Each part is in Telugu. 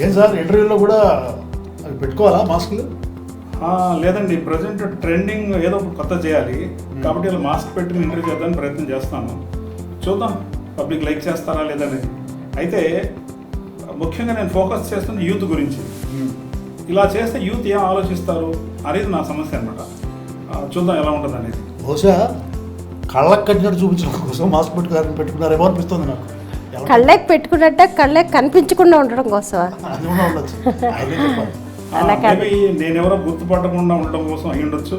ఏం సార్ ఇంటర్వ్యూలో కూడా అవి పెట్టుకోవాలా మాస్కులు? లేదండి, ప్రజెంట్ ట్రెండింగ్ ఏదో ఒకటి కొత్త చేయాలి కాబట్టి ఇలా మాస్క్ పెట్టుకుని ఇంటర్వ్యూ చేద్దామని ప్రయత్నం చేస్తాను. చూద్దాం పబ్లిక్ లైక్ చేస్తారా లేదనేది. అయితే ముఖ్యంగా నేను ఫోకస్ చేస్తుంది యూత్ గురించి. ఇలా చేస్తే యూత్ ఏం ఆలోచిస్తారు అనేది నా సమస్య అనమాట. చూద్దాం ఎలా ఉంటుంది అనేది. బహుశా కళ్ళకు కట్టినట్టు చూపించడం కోసం మాస్క్ పెట్టుకున్నారేమో అనిపిస్తుంది నాకు. కళ్ళకి పెట్టుకున్నట్ట కళ్ళకి కనిపించకుండా ఉండడం కోసం అది కూడా ఉండొచ్చు, ఆయనే చెప్పాలి. నేనెవరో గుర్తుపట్టకుండా ఉండడం కోసం అయి ఉండొచ్చు.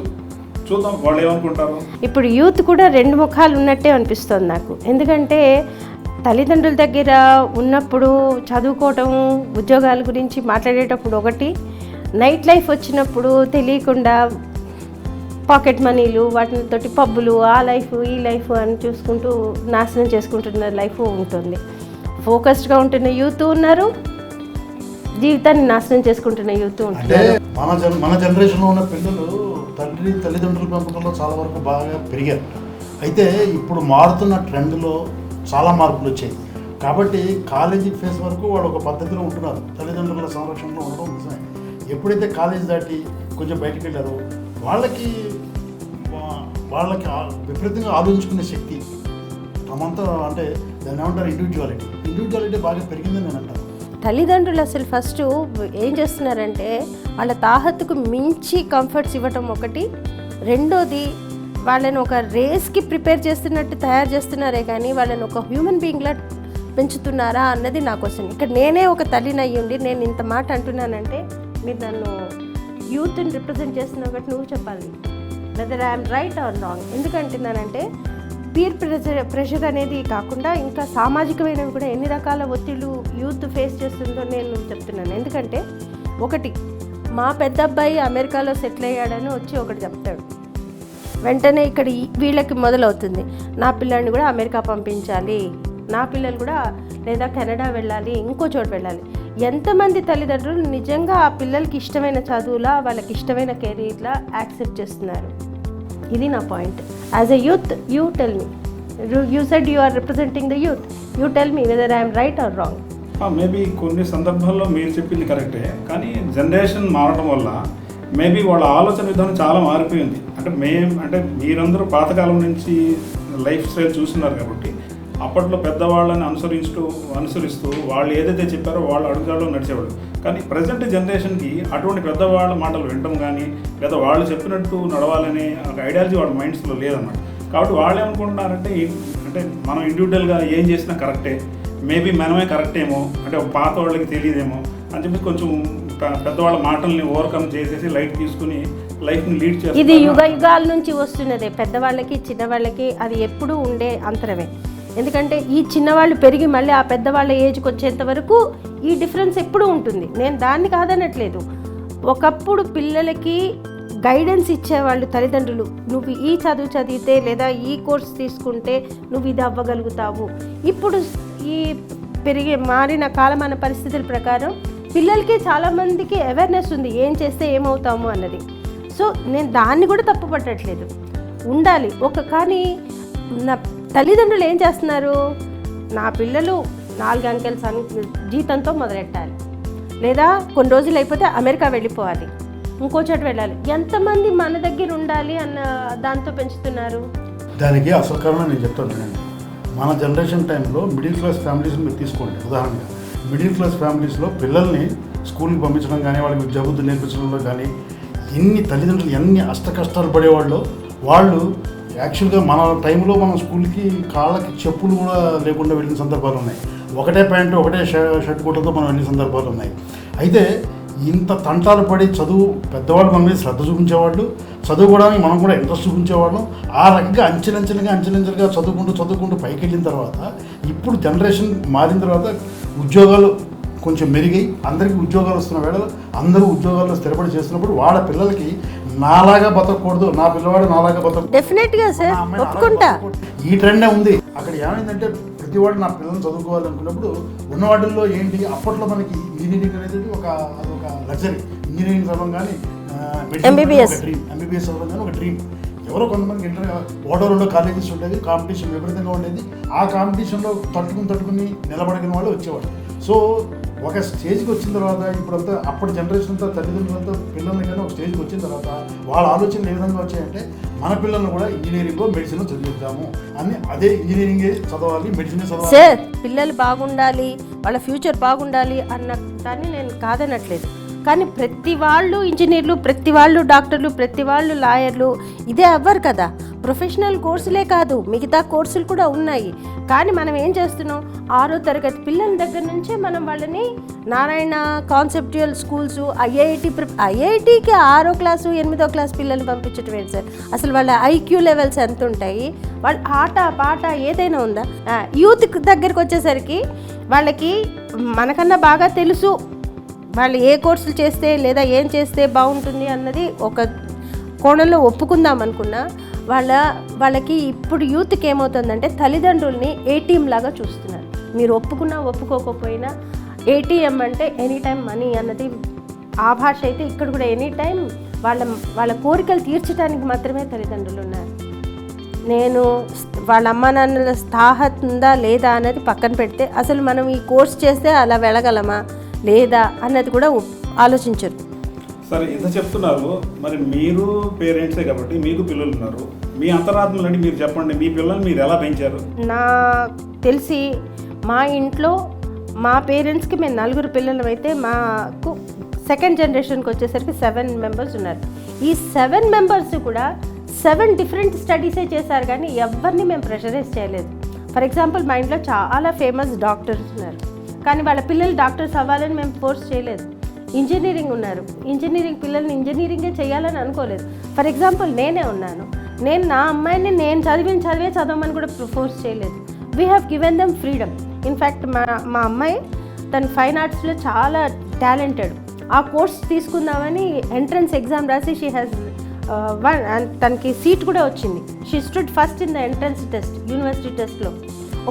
చూద్దాం వాళ్ళు ఏమనుకుంటారు. ఇప్పుడు యూత్ కూడా రెండు ముఖాలు ఉన్నట్టే అనిపిస్తుంది నాకు. ఎందుకంటే తల్లిదండ్రుల దగ్గర ఉన్నప్పుడు చదువుకోవటం, ఉద్యోగాల గురించి మాట్లాడేటప్పుడు ఒకటి, నైట్ లైఫ్ వచ్చినప్పుడు తెలియకుండా పాకెట్ మనీలు వాటితోటి పబ్బులు, ఆ లైఫ్ ఈ లైఫ్ అని చూసుకుంటూ నాశనం చేసుకుంటున్న లైఫ్ ఉంటుంది. ఫోకస్డ్గా ఉంటున్న యూత్ ఉన్నారు, జీవితాన్ని నాశనం చేసుకుంటున్న యూత్ అంటే మన జనరేషన్లో ఉన్న పిల్లలు తల్లిదండ్రుల పెంపకంలో చాలా వరకు బాగా పెరిగారు. అయితే ఇప్పుడు మారుతున్న ట్రెండ్లో చాలా మార్పులు వచ్చాయి. కాబట్టి కాలేజీ ఫేస్ వరకు వాళ్ళు ఒక పద్ధతిలో ఉంటున్నారు, తల్లిదండ్రుల సంరక్షణలో ఉండడం నిజమే. ఎప్పుడైతే కాలేజీ దాటి కొంచెం బయటికి వెళ్ళారో వాళ్ళకి విపరీతంగా ఆలోచించుకునే శక్తి తమంతా, అంటే దాన్ని ఏమంటారు, ఇండివిజువాలిటీ బాగా పెరిగిందని నేను అంటాను. తల్లిదండ్రులు అసలు ఫస్ట్ ఏం చేస్తున్నారంటే వాళ్ళ తాహత్తుకు మించి కంఫర్ట్స్ ఇవ్వటం ఒకటి, రెండోది వాళ్ళని ఒక రేస్కి ప్రిపేర్ చేస్తున్నట్టు తయారు చేస్తున్నారే కానీ వాళ్ళని ఒక హ్యూమన్ బీయింగ్లా పెంచుతున్నారా అన్నది నా క్వశ్చన్. ఇక్కడ నేనే ఒక తల్లిని అయ్యుండి నేను ఇంత మాట అంటున్నానంటే మీరు నన్ను యూత్ని రిప్రజెంట్ చేస్తున్న ఒకటి నువ్వు చెప్పాలి, whether I'm right or wrong. ఎందుకంటున్నానంటే పీర్ ప్రెషర్ అనేది కాకుండా ఇంకా సామాజికమైనవి కూడా ఎన్ని రకాల ఒత్తిళ్ళు యూత్ ఫేస్ చేస్తుందో నేను చెప్తున్నాను. ఎందుకంటే ఒకటి, మా పెద్ద అబ్బాయి అమెరికాలో సెటిల్ అయ్యాడని వచ్చి ఒకటి చెప్తాడు, వెంటనే ఇక్కడ వీళ్ళకి మొదలవుతుంది, నా పిల్లల్ని కూడా అమెరికా పంపించాలి, నా పిల్లలు కూడా లేదా కెనడా వెళ్ళాలి, ఇంకో చోటు వెళ్ళాలి. ఎంతమంది తల్లిదండ్రులు నిజంగా ఆ పిల్లలకి ఇష్టమైన చదువులా, వాళ్ళకి ఇష్టమైన కెరీర్లా యాక్సెప్ట్ చేస్తున్నారు? ఇది నా point. As a youth, you tell me, you said you are representing the youth, you tell me whether I'm right or wrong. Maybe కొన్ని సందర్భాల్లో మీరు చెప్పింది కరెక్టే, కానీ జనరేషన్ మారడం వల్ల మేబీ వాళ్ళ ఆలోచన విధానం చాలా మారిపోయింది. అంటే మీరందరూ పాతకాలం నుంచి లైఫ్ స్టైల్ చూస్తున్నారు కాబట్టి అప్పట్లో పెద్దవాళ్ళని అనుసరిస్తూ వాళ్ళు ఏదైతే చెప్పారో వాళ్ళు అడుగుజాడలో నడిచేవాళ్ళు. కానీ ప్రజెంట్ జనరేషన్కి అటువంటి పెద్దవాళ్ళ మాటలు వినడం కానీ లేదా వాళ్ళు చెప్పినట్టు నడవాలనే ఒక ఐడియాలజీ వాళ్ళ మైండ్స్లో లేదన్నమాట. కాబట్టి వాళ్ళు ఏమనుకుంటున్నారంటే అంటే మనం ఇండివిజువల్గా ఏం చేసినా కరెక్టే, మేబీ మనమే కరెక్ట్ ఏమో, అంటే పాత వాళ్ళకి తెలియదేమో అని చెప్పి కొంచెం పెద్దవాళ్ళ మాటల్ని ఓవర్కమ్ చేసేసి లైట్ తీసుకుని లైఫ్ని లీడ్ చేస్తారు. ఇది యుగాల నుంచి వస్తున్నదే, పెద్దవాళ్ళకి చిన్నవాళ్ళకి అది ఎప్పుడూ ఉండే అంతరమే. ఎందుకంటే ఈ చిన్నవాళ్ళు పెరిగి మళ్ళీ ఆ పెద్దవాళ్ళ ఏజ్కి వచ్చేంత వరకు ఈ డిఫరెన్స్ ఎప్పుడూ ఉంటుంది. నేను దాన్ని కాదనట్లేదు. ఒకప్పుడు పిల్లలకి గైడెన్స్ ఇచ్చేవాళ్ళు తల్లిదండ్రులు, నువ్వు ఈ చదువు చదివితే లేదా ఈ కోర్స్ తీసుకుంటే నువ్వు ఇది అవ్వగలుగుతావు. ఇప్పుడు ఈ మారిన కాలమాన పరిస్థితుల ప్రకారం పిల్లలకి చాలామందికి అవేర్నెస్ ఉంది, ఏం చేస్తే ఏమవుతాము అన్నది. సో నేను దాన్ని కూడా తప్పు పట్టట్లేదు, ఉండాలి కానీ నా తల్లిదండ్రులు ఏం చేస్తున్నారు, నా పిల్లలు 4 అంకెల జీతంతో మొదలెట్టాలి, లేదా కొన్ని రోజులు అయిపోతే అమెరికా వెళ్ళిపోవాలి, ఇంకో చోట వెళ్ళాలి, ఎంతమంది మన దగ్గర ఉండాలి అన్న దాంతో పెంచుతున్నారు. దానికి అసలు కారణం నేను చెప్తాను. మన జనరేషన్ టైంలో మిడిల్ క్లాస్ ఫ్యామిలీస్ని మీరు తీసుకోండి. ఉదాహరణగా మిడిల్ క్లాస్ ఫ్యామిలీస్లో పిల్లల్ని స్కూల్కి పంపించడం కానీ వాళ్ళకి జబ్బులు నేర్పించడంలో కానీ తల్లిదండ్రులు ఎన్ని అష్టకష్టాలు పడేవాళ్ళు. వాళ్ళు యాక్చువల్గా మన టైంలో మనం స్కూల్కి కాళ్ళకి చెప్పులు కూడా లేకుండా వెళ్ళిన సందర్భాలు ఉన్నాయి, ఒకటే ప్యాంటు ఒకటే షర్ట్ కోటతో మనం వెళ్ళిన సందర్భాలు ఉన్నాయి. అయితే ఇంత తంటాలు పడి పెద్దవాళ్ళు మన మీద శ్రద్ధ చూపించేవాళ్ళు, చదువుకోవడానికి మనం కూడా ఇంట్రెస్ట్ చూపించేవాళ్ళం. ఆ రకంగా అంచెలంచెలుగా చదువుకుంటూ పైకి వెళ్ళిన తర్వాత ఇప్పుడు జనరేషన్ మారిన తర్వాత ఉద్యోగాలు కొంచెం మెరుగై అందరికీ ఉద్యోగాలు వస్తున్న వేళ అందరూ ఉద్యోగాల్లో స్థిరపడి చేస్తున్నప్పుడు వాళ్ళ పిల్లలకి నాలాగా బతకూడదు, నా పిల్లవాడు నాలాగా బతకూడదు. డెఫినెట్గా సార్ ఒప్పుకుంటా. ఈ ట్రెండే ఉంది. అక్కడ ఏమైందంటే ప్రతివాడు నా పిల్లల్ని చదువుకోవాలనుకున్నప్పుడు ఉన్న వాటిల్లో ఏంటి, అప్పట్లో మనకి ఇంజనీరింగ్ అనేది అదొక లగ్జరీ. ఇంజనీరింగ్ చదవం కానీ ఎంబీబీఎస్ చదవం కానీ ఒక డ్రీమ్. ఎవరో కొంతమందికి ఒకటో రెండో కాలేజెస్ ఉండేది, కాంపిటీషన్ విపరీతంగా ఉండేది. ఆ కాంపిటీషన్లో తట్టుకుని నిలబడగిన వాళ్ళు వచ్చేవాళ్ళు. సో ఒక స్టేజ్కి వచ్చిన తర్వాత ఇప్పుడంతా అప్పటి జనరేషన్ అంతా తల్లిదండ్రులంతా పిల్లల్ని కానీ ఒక స్టేజ్కి వచ్చిన తర్వాత వాళ్ళ ఆలోచనలు ఏ విధంగా వచ్చాయంటే మన పిల్లల్ని కూడా ఇంజనీరింగ్ మెడిసిన్ చదివిద్దాము అని, అదే ఇంజనీరింగే చదవాలి, మెడిసిన్ చదవాలి. సార్ పిల్లలు బాగుండాలి, వాళ్ళ ఫ్యూచర్ బాగుండాలి అన్న దాన్ని నేను కాదనట్లేదు. కానీ ప్రతి వాళ్ళు ఇంజనీర్లు, ప్రతి వాళ్ళు డాక్టర్లు, ప్రతి వాళ్ళు లాయర్లు ఇదే అవ్వరు కదా. ప్రొఫెషనల్ కోర్సులే కాదు, మిగతా కోర్సులు కూడా ఉన్నాయి. కానీ మనం ఏం చేస్తున్నాం, 6వ తరగతి పిల్లల దగ్గర నుంచే మనం వాళ్ళని నారాయణ కాన్సెప్చువల్ స్కూల్స్, ఐఐటికి 6వ క్లాసు 8వ క్లాస్ పిల్లల్ని పంపించడం ఏంటి సార్? అసలు వాళ్ళ ఐక్యూ లెవెల్స్ ఎంత ఉంటాయి? వాళ్ళ ఆట పాట ఏదైనా ఉందా? యూత్ దగ్గరికి వచ్చేసరికి వాళ్ళకి మనకన్నా బాగా తెలుసు వాళ్ళు ఏ కోర్సులు చేస్తే లేదా ఏం చేస్తే బాగుంటుంది అన్నది ఒక కోణంలో ఒప్పుకుందాం అనుకున్నా. వాళ్ళకి ఇప్పుడు యూత్కి ఏమవుతుందంటే తల్లిదండ్రుల్ని ఏటీఎం లాగా చూస్తున్నారు. మీరు ఒప్పుకున్నా ఒప్పుకోకపోయినా ఏటీఎం అంటే ఎనీ టైం మనీ అన్నది ఆ భాష అయితే ఇక్కడ కూడా ఎనీ టైం వాళ్ళ కోరికలు తీర్చడానికి మాత్రమే తల్లిదండ్రులు ఉన్నారు. నేను వాళ్ళ అమ్మా నాన్నల స్థాహత ఉందా లేదా అన్నది పక్కన పెడితే అసలు మనం ఈ కోర్స్ చేస్తే అలా వెళ్ళగలమా లేదా అన్నది కూడా ఆలోచించరు. సరే, ఇంత చెప్తున్నారు, మరి మీరు పేరెంట్సే కాబట్టి మీకు పిల్లలు ఉన్నారు. మీ అంతరాత్మలు అంటే మీరు చెప్పండి, మీ పిల్లల్ని మీరు ఎలా పెంచారు? నా తెలిసి మా ఇంట్లో మా పేరెంట్స్కి మేము 4 పిల్లలు అయితే మాకు సెకండ్ జనరేషన్కి వచ్చేసరికి 7 మెంబర్స్ ఉన్నారు. ఈ 7 మెంబర్స్ కూడా 7 డిఫరెంట్ స్టడీసే చేశారు, కానీ ఎవరిని మేము ప్రెషరైజ్ చేయలేదు. ఫర్ ఎగ్జాంపుల్ మా ఇంట్లో చాలా ఫేమస్ డాక్టర్స్ ఉన్నారు, కానీ వాళ్ళ పిల్లలు డాక్టర్స్ అవ్వాలని మేము ఫోర్స్ చేయలేదు. ఇంజనీరింగ్ ఉన్నారు, ఇంజనీరింగ్ పిల్లల్ని ఇంజనీరింగే చేయాలని అనుకోలేదు. ఫర్ ఎగ్జాంపుల్ నేనే ఉన్నాను, నేను నా అమ్మాయిని నేను చదవమని కూడా ఫోర్స్ చేయలేదు. We have given them freedom. In fact మా అమ్మాయి తన ఫైన్ ఆర్ట్స్లో చాలా టాలెంటెడ్. ఆ కోర్స్ తీసుకుందామని ఎంట్రన్స్ ఎగ్జామ్ రాసి షీ హ్యాస్ వన్, అండ్ తనకి సీట్ కూడా వచ్చింది. She stood first in the entrance test, university టెస్ట్లో.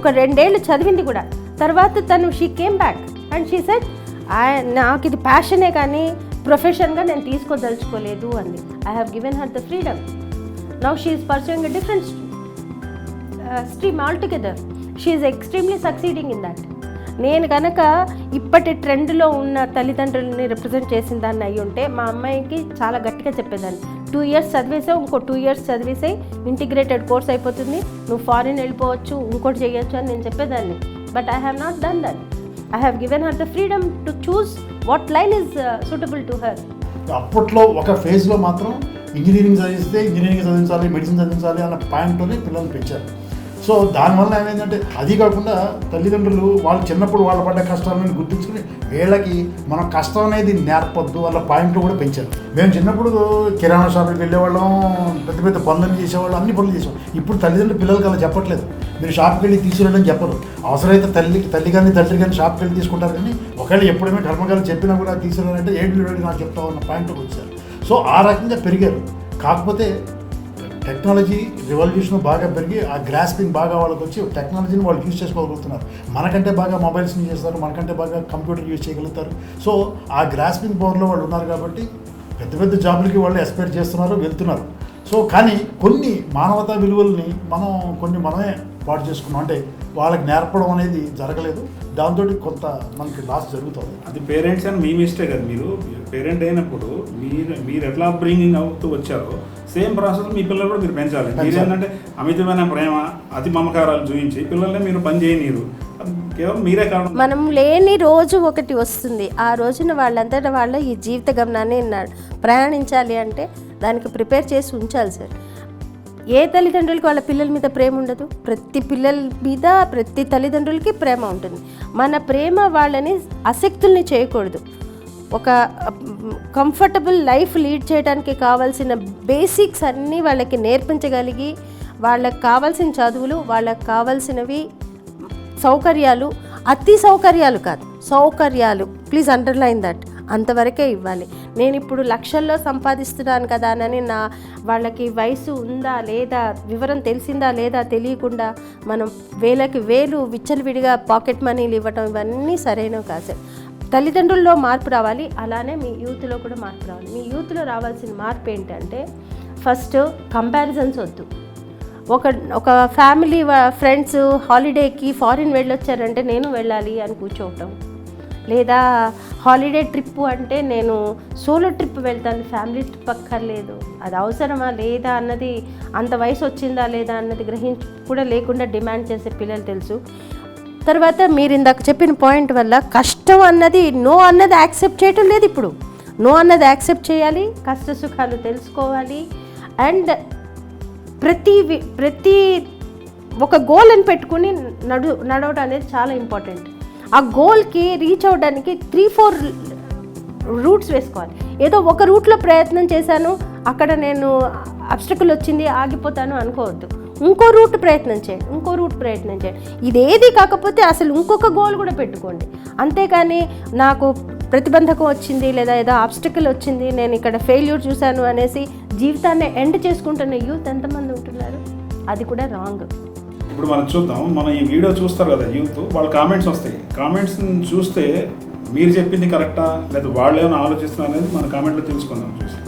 ఒక 2 ఏళ్ళు చదివింది కూడా. తర్వాత తను she came back and she said నాకు ఇది ప్యాషనే కానీ ప్రొఫెషన్గా నేను తీసుకోదలుచుకోలేదు అంది. I have given her the freedom. Now she is pursuing a different stream all together. She is extremely succeeding in that. నేను కనుక ఇప్పటి ట్రెండ్లో ఉన్న తల్లిదండ్రులని రిప్రజెంట్ చేసిన దాన్ని అయ్యి ఉంటే మా అమ్మాయికి చాలా గట్టిగా చెప్పేదాన్ని, 2 ఇయర్స్ చదివేసావు, ఇంకో 2 ఇయర్స్ చదివేసాయి, ఇంటిగ్రేటెడ్ కోర్స్ అయిపోతుంది, నువ్వు ఫారిన్ వెళ్ళిపోవచ్చు, ఇంకోటి చేయొచ్చు అని నేను చెప్పేదాన్ని. But I have not done that. I have given her the freedom to choose what line is suitable to her. అప్పట్లో ఒక ఫేజ్లో మాత్రం ఇంజనీరింగ్ చదివిస్తే ఇంజనీరింగ్ చదివించాలి, మెడిసిన్ చదివించాలి అన్న పాయింట్తోనే పిల్లల్ని పెంచారు. సో దానివల్ల ఏమైందంటే అది కాకుండా తల్లిదండ్రులు వాళ్ళు చిన్నప్పుడు వాళ్ళు పడ్డ కష్టాలను గుర్తించుకుని వీళ్ళకి మనం కష్టం అనేది నేర్పొద్దు వాళ్ళ పాయింట్లు కూడా పెంచారు. మేము చిన్నప్పుడు కిరాణా షాపుకి వెళ్ళేవాళ్ళం, పెద్ద పెద్ద పనులు చేసేవాళ్ళం, అన్ని పనులు చేసేవాళ్ళం. ఇప్పుడు తల్లిదండ్రులు పిల్లలకి అలా చెప్పట్లేదు. మీరు షాప్కి వెళ్ళి తీసుకురావడం చెప్పరు. అవసరమైతే తల్లి కానీ తండ్రి కానీ షాప్కి వెళ్ళి తీసుకుంటారు, కానీ ఒకవేళ ఎప్పుడైనా కర్మకాలు చెప్పినా కూడా తీసుకురాలంటే ఏడు నాకు చెప్తావు అన్న పాయింట్కి వచ్చారు. సో ఆ రకంగా పెరిగారు. కాకపోతే టెక్నాలజీ రివల్యూషన్ బాగా పెరిగి ఆ గ్రాస్పింగ్ బాగా వాళ్ళకి వచ్చి టెక్నాలజీని వాళ్ళు యూజ్ చేసుకోగలుగుతున్నారు. మనకంటే బాగా మొబైల్స్ని చేస్తారు, మనకంటే బాగా కంప్యూటర్ యూజ్ చేయగలుగుతారు. సో ఆ గ్రాస్పింగ్ పవర్లో వాళ్ళు ఉన్నారు కాబట్టి పెద్ద పెద్ద జాబులకి వాళ్ళు ఎక్స్పైర్ చేస్తున్నారు, వెళ్తున్నారు. సో కానీ కొన్ని మానవతా విలువల్ని మనమే పాటు చేసుకున్నాం. అంటే వాళ్ళకి నేర్పడం అనేది జరగలేదు. దాంతో కొంత మనకి లాస్ జరుగుతుంది. అది పేరెంట్స్ అని మీ మిస్టేక్. అది మీరు పేరెంట్ అయినప్పుడు మీరు ఎట్లా బ్రింగింగ్ అవుతూ వచ్చారో సేమ్ ప్రాసెస్ మీ పిల్లలు కూడా మీరు పెంచాలి. మీరు ఏంటంటే అమితమైన ప్రేమ, అతి మమకారాలు చూపించి పిల్లల్ని మీరు పని చేయనీరు. కేవలం మీరే కారణం. మనం లేని రోజు ఒకటి వస్తుంది. ఆ రోజున వాళ్ళంతటా వాళ్ళ ఈ జీవిత గమనాన్ని ప్రయాణించాలి అంటే దానికి ప్రిపేర్ చేసి ఉంచాలి సార్. ఏ తల్లిదండ్రులకి వాళ్ళ పిల్లల మీద ప్రేమ ఉండదు? ప్రతి పిల్లల మీద ప్రతి తల్లిదండ్రులకి ప్రేమ ఉంటుంది. మన ప్రేమ వాళ్ళని అశక్తుల్ని చేయకూడదు. ఒక కంఫర్టబుల్ లైఫ్ లీడ్ చేయడానికి కావాల్సిన బేసిక్స్ అన్నీ వాళ్ళకి నేర్పించగలిగి, వాళ్ళకి కావాల్సిన చదువులు, వాళ్ళకి కావాల్సినవి సౌకర్యాలు, అతి సౌకర్యాలు కాదు, సౌకర్యాలు, ప్లీజ్ అండర్లైన్ దట్, అంతవరకే ఇవ్వాలి. నేను ఇప్పుడు లక్షల్లో సంపాదిస్తున్నాను కదా అని వాళ్ళకి వయసు ఉందా లేదా, వివరం తెలిసిందా లేదా తెలియకుండా మనం వేలకి వేలు విచ్చలవిడిగా పాకెట్ మనీలు ఇవ్వటం, ఇవన్నీ సరైనవి కాదు సార్. తల్లిదండ్రుల్లో మార్పు రావాలి, అలానే మీ యూత్లో కూడా మార్పు రావాలి. మీ యూత్లో రావాల్సిన మార్పు ఏంటంటే ఫస్ట్ కంపారిజన్స్ వద్దు. ఒక ఫ్యామిలీ ఫ్రెండ్స్ హాలిడేకి ఫారిన్ వెళ్ళొచ్చారంటే నేను వెళ్ళాలి అని కూర్చోవటం, లేదా హాలిడే ట్రిప్ అంటే నేను సోలో ట్రిప్ వెళ్తాను, ఫ్యామిలీ ట్రిప్ అక్కర్లేదు, అది అవసరమా లేదా అన్నది, అంత వయసు వచ్చిందా లేదా అన్నది గ్రహించి కూడా లేకుండా డిమాండ్ చేసే పిల్లలు తెలుసు. తర్వాత మీరు ఇందాక చెప్పిన పాయింట్ వల్ల కష్టం అన్నది, నో అన్నది యాక్సెప్ట్ చేయటం లేదు. ఇప్పుడు నో అన్నది యాక్సెప్ట్ చేయాలి, కష్ట సుఖాలు తెలుసుకోవాలి. అండ్ ప్రతి ఒక గోల్ అని పెట్టుకుని నడవడం అనేది చాలా ఇంపార్టెంట్. ఆ గోల్కి రీచ్ అవ్వడానికి 3-4 రూట్స్ వేసుకోవాలి. ఏదో ఒక రూట్లో ప్రయత్నం చేశాను, అక్కడ నేను అబ్స్టకల్ వచ్చింది ఆగిపోతాను అనుకోవద్దు. ఇంకో రూట్ ప్రయత్నం చేయండి, ఇదేది కాకపోతే అసలు ఇంకొక గోల్ కూడా పెట్టుకోండి. అంతేకాని నాకు ప్రతిబంధకం వచ్చింది లేదా ఏదో ఆబ్స్టకల్ వచ్చింది, నేను ఇక్కడ ఫెయిల్యూర్ చూశాను అనేసి జీవితాన్ని ఎండ్ చేసుకుంటున్న యూత్ ఎంతమంది ఉంటున్నారు? అది కూడా రాంగ్. ఇప్పుడు మనం చూద్దాం, మనం ఈ వీడియో చూస్తారు కదా యూత్, వాళ్ళ కామెంట్స్ వస్తాయి. కామెంట్స్ని చూస్తే మీరు చెప్పింది కరెక్టా లేదా వాళ్ళు ఏమైనా ఆలోచిస్తున్నారు అనేది మన కామెంట్లో తెలుసుకుందాం చూసి.